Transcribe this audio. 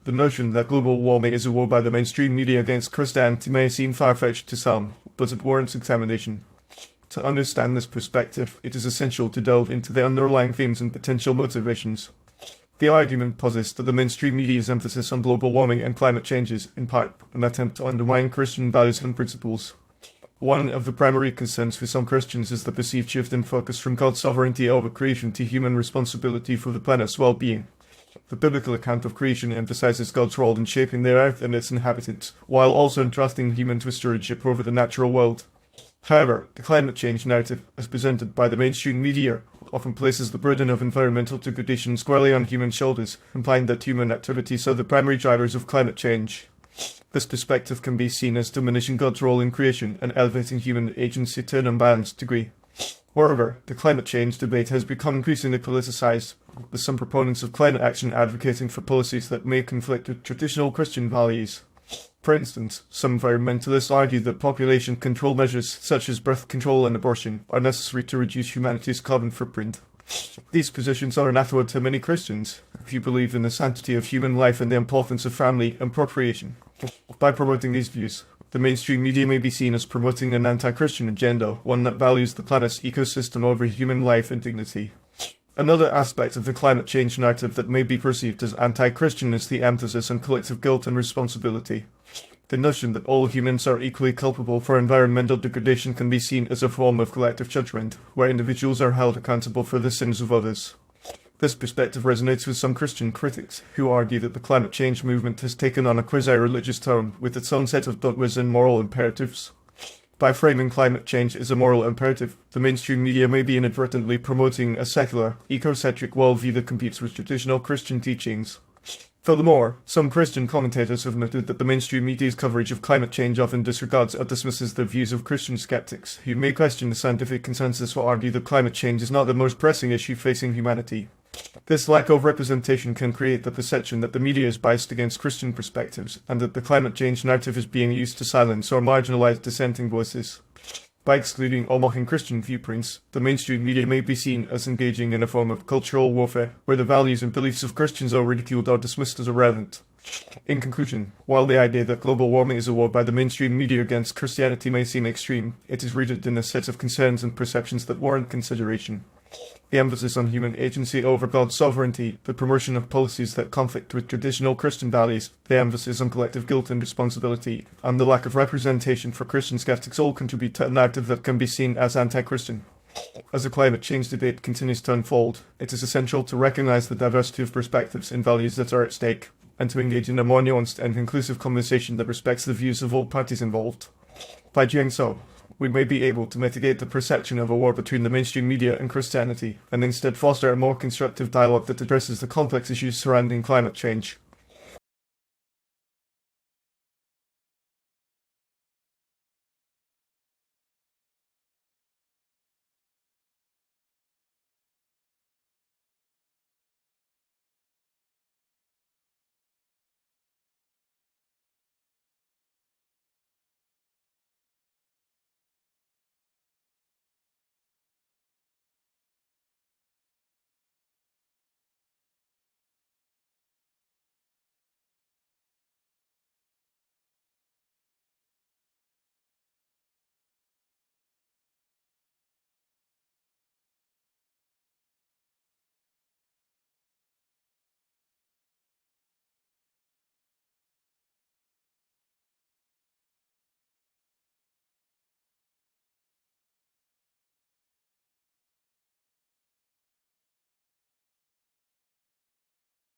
The notion that global warming is a war by the mainstream media against Christianity may seem far-fetched to some, but it warrants examination. To understand this perspective, it is essential to delve into the underlying themes and potential motivations. The argument posits that the mainstream media's emphasis on global warming and climate change is, in part, an attempt to undermine Christian values and principles. One of the primary concerns for some Christians is the perceived shift in focus from God's sovereignty over creation to human responsibility for the planet's well-being. The biblical account of creation emphasizes God's role in shaping the earth and its inhabitants, while also entrusting humans with stewardship over the natural world. However, the climate change narrative, as presented by the mainstream media, often places the burden of environmental degradation squarely on human shoulders, implying that human activities are the primary drivers of climate change. This perspective can be seen as diminishing God's role in creation and elevating human agency to an unbalanced degree. Moreover, the climate change debate has become increasingly politicized, with some proponents of climate action advocating for policies that may conflict with traditional Christian values. For instance, some environmentalists argue that population control measures such as birth control and abortion are necessary to reduce humanity's carbon footprint. These positions are anathema to many Christians, who believe in the sanctity of human life and the importance of family and procreation. By promoting these views, the mainstream media may be seen as promoting an anti-Christian agenda, one that values the planet's ecosystem over human life and dignity. Another aspect of the climate change narrative that may be perceived as anti-Christian is the emphasis on collective guilt and responsibility. The notion that all humans are equally culpable for environmental degradation can be seen as a form of collective judgment, where individuals are held accountable for the sins of others. This perspective resonates with some Christian critics, who argue that the climate change movement has taken on a quasi-religious tone with its own set of dogmas and moral imperatives. By framing climate change as a moral imperative, the mainstream media may be inadvertently promoting a secular, ecocentric worldview that competes with traditional Christian teachings. Furthermore, some Christian commentators have noted that the mainstream media's coverage of climate change often disregards or dismisses the views of Christian skeptics, who may question the scientific consensus or argue that climate change is not the most pressing issue facing humanity. This lack of representation can create the perception that the media is biased against Christian perspectives, and that the climate change narrative is being used to silence or marginalize dissenting voices. By excluding or mocking Christian viewpoints, the mainstream media may be seen as engaging in a form of cultural warfare, where the values and beliefs of Christians are ridiculed or dismissed as irrelevant. In conclusion, while the idea that global warming is a war by the mainstream media against Christianity may seem extreme, it is rooted in a set of concerns and perceptions that warrant consideration. The emphasis on human agency over God's sovereignty, the promotion of policies that conflict with traditional Christian values, the emphasis on collective guilt and responsibility, and the lack of representation for Christian skeptics all contribute to a narrative that can be seen as anti-Christian. As the climate change debate continues to unfold, it is essential to recognize the diversity of perspectives and values that are at stake, and to engage in a more nuanced and inclusive conversation that respects the views of all parties involved. By doing so, we may be able to mitigate the perception of a war between the mainstream media and Christianity, and instead foster a more constructive dialogue that addresses the complex issues surrounding climate change.